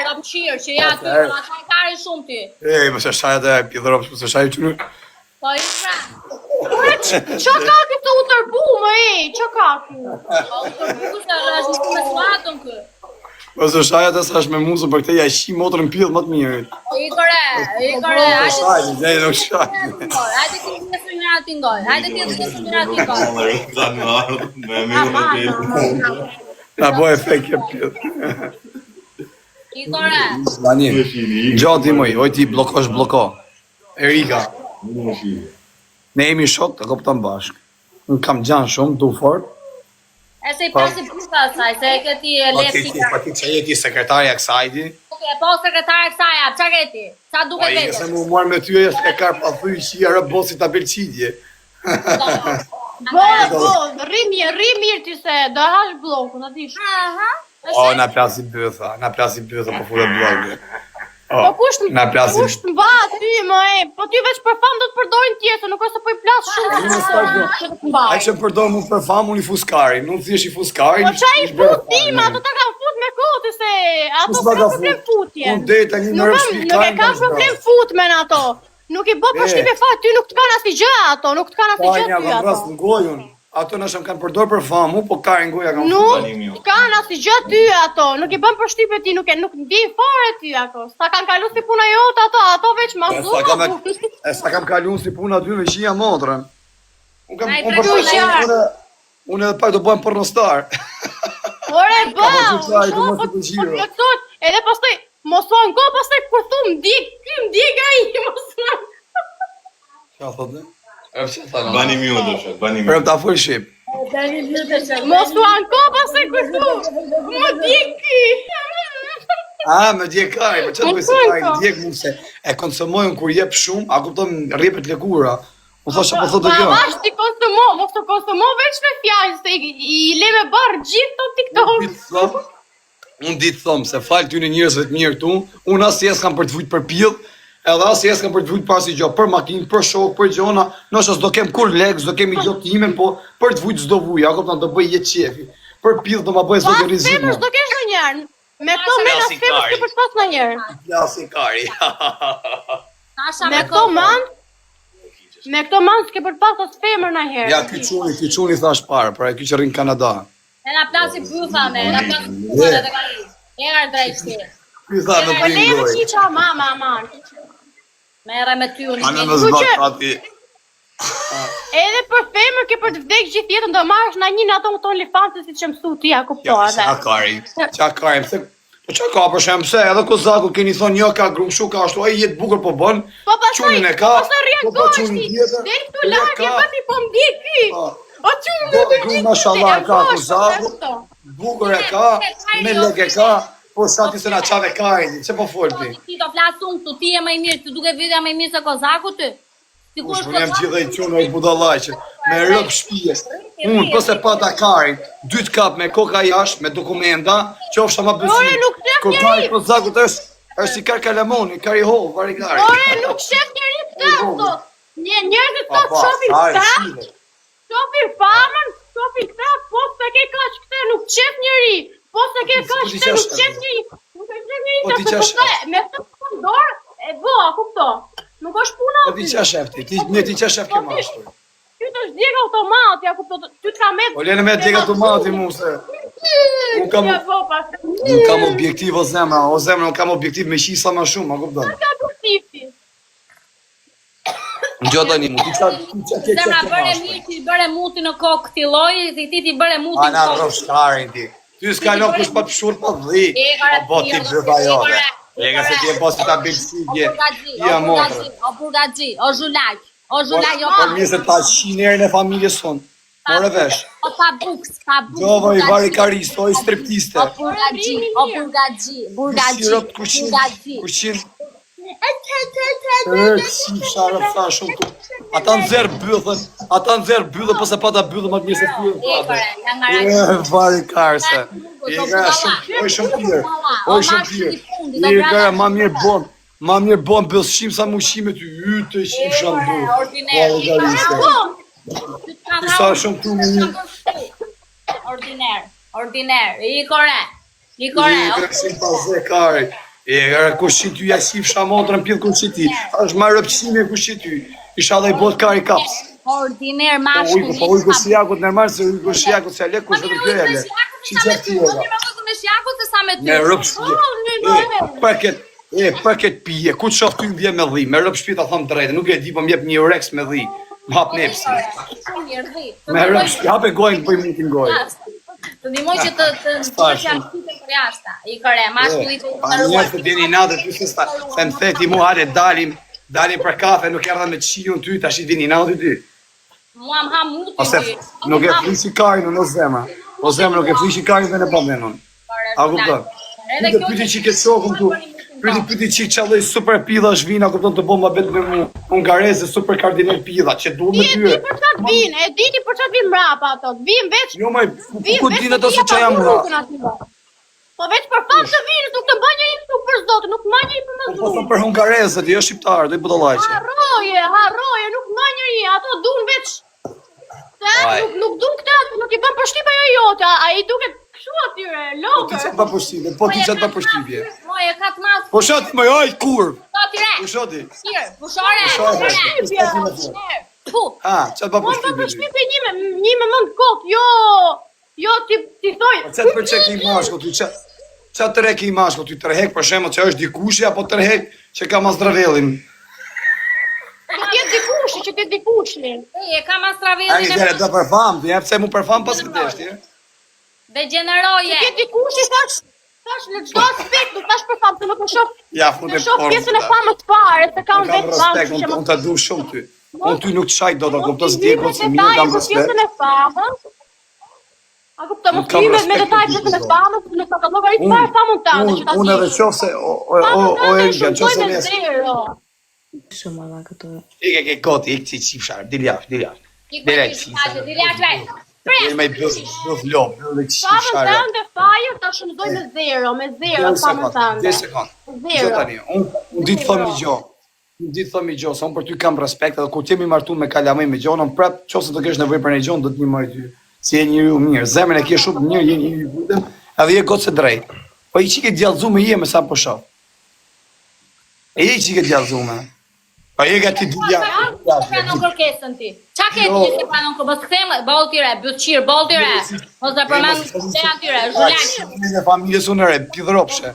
ka pëshirë, që ja ty, ata kari shumë ty. Mëse shaj atë pjedhërop, mëse shaj që nuk... Po i pra. Qa ka këtë u tërbu, më qa ka këtë? Po u tërbu se është një me slatën kë. Mëse shaj atë sa është me muzën për këte ja shi motrën pjedhë më të mirë. I kore, Nuk shaj. Hajde ti të njëra tingoj, hajde ti të njëra tingoj. Na bo efekt je pjedhë. I kore. Dani, gjati moj, oj ti blokosh bloko. Erika. Ne jemi shok të kopton bashk. Unë kam gjanë shumë, du fort. E se i pasi buka saj, se e këti e lepsi. Pa ti që jeti sekretarja kësajti. Po sekretarja kësaj, qa këti? Qa duke Pa i vete? nëse mu marrë me ty e shke karë pa thuj që i arë bosi ta belqidje. Rri mirë ti se do hash bloku, në dish. O, na plasi bëtha po fure blogë. Po kusht mba ty, po ty veç për fam do të përdojnë tjetër, nuk është po i plas shumë. Ai që përdojnë mu për fam, unë i fuskari, nuk thjesht i fuskari. Po qa i fut tim, ato ta kam fut me kote se, ato s'ka problem futje. Unë dhe tani në rëshpi Nuk e kam problem fut me në ato. Nuk i bo përshtime fat, ty nuk të kanë asni gjë ato, nuk të kanë asni gjë ty ato. Ato në shumë kanë përdojnë për famu, po karin goja kanë nuk kanë asni gjë ty ato, nuk i bën përshtypje ti, nuk ndi fare ty ato. Sa kanë kalu si puna jote ato veç ma zuma. Sa kam kalu si puna ty veç një motrën. Unë edhe pak do bëhem pornostar. Ore edhe pastaj, mos o ngo pastaj kur thu m'djega i, mos o. Qa thotë? Bani mjë do shak, bani mjë. Për ta full shqip. Mos u anko pastaj kur thu, më djeki. Me djekaj, për që të bëjë se kaj, djek mu se e konsumojnë kur jep shumë, a kupton rripet lëkura. Më thosha po thotë kjo. Ma vash ti mos të konsumo veç me fjallë, se i le me barë gjithë të TikTok. Unë ditë thomë se falë ty në njërësve të mirë tu, unë asë jesë kam për të vujtë për pjellë, edhe asë jesë kam për të vujtë pasi gjo, për makinë, për shokë, për gjona, nështë s'do kem kur lekë, s'do kem i gjotimin, po për të vujtë s'do vuja, a kupton do bëj jetë qefi. Për pjellë do ma bëj zogerizimo. Femër s'do kesh në njerën, me këto mena femër s'ke për shpas në njerën. Klasikari. Me këto manë s'ke për pas as femër në herë. Ja, ky quni thash parë, pra ky që rinë Kanada. E na plasi bëtha me, na plasi bëtha dhe të ka i. Era drejtësi. Ky tha në bëjnë Leve gojë. qiqa mama. Mere me ty unë. Anë në zbak ati. Edhe për femër ke për të vdek gjithë jetën do marrësh na një në ato të OnlyFans si që mësu ti, a Ja, kuptove. qa kari, pëse... Po qa ka për shemë, pëse edhe Kozaku keni thonë një ka grumshu ka ashtu, a i jetë bukur po bënë, qunin e ka, po reagosh ti, dhe këtu larkë e bëti po m'djek ti. O qunë në të gjithë mashallah ka Kozaku, bukur e ka, me lek e ka, po shati se na qave kajni, që po folti? Ti do flasë unë këtu, ti e më i mirë, ti duke vidja më i mirë se Kozaku ty. Unë jam gjithë i qunë e budalajqe, me rëpë shpije. Unë, pëse pa Dakarin, 2 kap me koka jashtë, me dokumenta, që ofësha ma bësi. Kokaj Kozaku të është si kar kalamoni, kar i hovë, varigari. Ore, nuk shef njëri të të, njerëzit të shofin të, shofin famën, shofin të, po se ke kash këte, nuk qef njëri, po se ke kash këte, nuk qef njëri, nuk qef njëri të të me të pëndorë, e bo, a kupto. Nuk është puna Po ti qa shefti, ti qa shef ke mashtu. Ty të është djega automati, a kupto, ty të ka me... Po lene me djega automati mu se... Unë kam objektiv o zemra, unë kam objektiv me shisa ma shumë, a kupto. Ka objektivi. Në gjotë një mu, ti qa ke Zemra bëre mirë që i bëre muti në kokë këti lojë, si ti bëre muti në kokë. Ana rrështarin ti. Ty s'ka lon kush pa pëshur pa dhik. Po ti bëva jote. Lega se ti e posti ta bilësigje. O burgaxhi, o zhulaj, o zhulaj, o Po mirë se ta 100 herën e familjes sonë. More vesh. O pa buks, Gjova i vari karist, o i streptiste. O burgaxhi. Kushin. Si sharë tha shumë tu. Ata nëzërë bëllë, pëse pa ta bëllë më të mirë se fyllë. Vari karse. Oj shumë tjerë. I gara ma mirë bon bëllë shim sa mu shime ty. Yte shim shumë bëllë. Sa shumë tu më një. Ordiner. I kore. I kore shim paze kari. Kushit ty, ja si fsha motrën pjedh kushit ty. Është marrë rëpqime kushit ty. Isha dhe i bot kari kaps. Ordiner mashkulli. Po ujku si jakut normal, se ujku si jakut se alek kush vetëm kjo jale. Me rëpqime. Përket pije, ku të shof ty vje me dhi, me rëp shpita thom drejtë, nuk e di, po m'jep një Rex me dhi, m'hap nepsi. Me rëp shpita, hape gojnë, bëj mutin gojnë. Të ndihmoj që të shkosh aktive për jashta. I kore, mashkullit të ndërruar. Njerëz të dini natë ty se më theti mu hale dalim për kafe, nuk erdha me qiun ty, tash i dini natë ty. Mua më ha mutin ty. Ose nuk e flishi karin në zemra. O zemra nuk e flishi karin dhe në bëmenon. A kupton? Edhe pyeti çike shokun tu. Pyeti çik çalloj super pilla zhvina, kupton të bomba bet me mu. Hungareze super kardinal pilla, që duhet me ty. Ti për çfarë vin? E dini për çfarë vin mrapa ato? Vin veç. Jo më ku dinë ato se çfarë jam mrapa. Po veç për fat të vinë, nuk të bëj një nuk për zot, nuk më një për më Po për hungarezët, jo shqiptar, do i budallaqe. Harroje, nuk më njëri, ato duan veç. Nuk duan këta, nuk i bën përshtypje ajo jote, ai duket kështu atyre, logë. Po ti çfarë pa përshtypje? Po ti çfarë pa përshtypje? Moje ka të mas. Po shoti më aj kur. Shoti re. Po shoti. Sir, pushore. Ha, çfarë pa përshtypje? Po përshtypje një me mend kokë, jo ti thoj. Çfarë për çka i mashkull ti çfarë të rek i mashkull ti tërhek për shembull që është dikushi apo tërhek që ka Mazdravellin. Që ti dikushi. E ka Mazdravellin. Ai dhe do parfum, ti jep se mu parfum pas këtesh ti. Degeneroje. Ti dikushi tash në çdo aspekt, nuk tash parfum, të nuk më shoh. Ja, futet shoh pjesën e famës të parë, se kam vetë respekt, unë ta du shumë ty. Unë ty nuk të shaj do të kuptos Diego se mirë kam respekt. Pjesën e famës. A kupton, më kime me detaj pjesën e famës, nuk ka llogarit fare famën tande që ta di. Unë edhe qofse o Elga, qofse ne. Shumë alla këtu. Ik goti, ik si çifshar, dil jashtë. Direkt. Je më bëj vlog, bëj çifshar. Famën tande fajër ta shëndoj me zero famën tande. 10 sekond. Zero tani, unë ditë thom një gjë. Unë ditë thom një gjë, se unë për ty kam respekt, edhe kur jemi martuar me kalamaj me gjonë, prap nëse do kesh nevojë për një gjë, do të ndihmoj ty. Si je njeriu mirë, zemrën e ke shumë mirë, je njeriu i vetëm, edhe je gocë drejt. Po i çike djallëzume je me sa po shoh. E je çike djallëzume. Po je gati dia. Pranon kërkesën ti. Çka ke ti se pranon kërkesën? Mos kthem bolltire, byçir bolltire. Mos e përmend se atyre, zhulaq. Në familjes unë re, pidhropshe.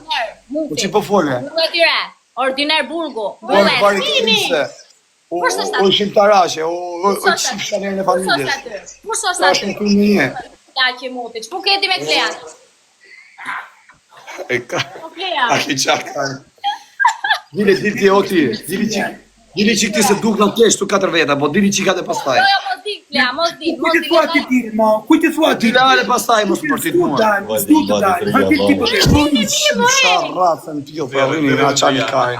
Po çi po folë? Nuk atyre. Ordiner burgu. Bullë. O shqiptarashe, o çifshane në familjes. Mos sos aty. Ku një. Ja që muti. Ç'po keti me klean? E ka. A ke çaka? Dile ti oti, dili çik ti se duk në kesh tu 4 veta, po dili çik atë pastaj. Jo, mos di, mos di. Kujt e thua ti? Dile pastaj mos për ti mua. S'du të dalë. Sa rrafën ti, po vini na çani kaj.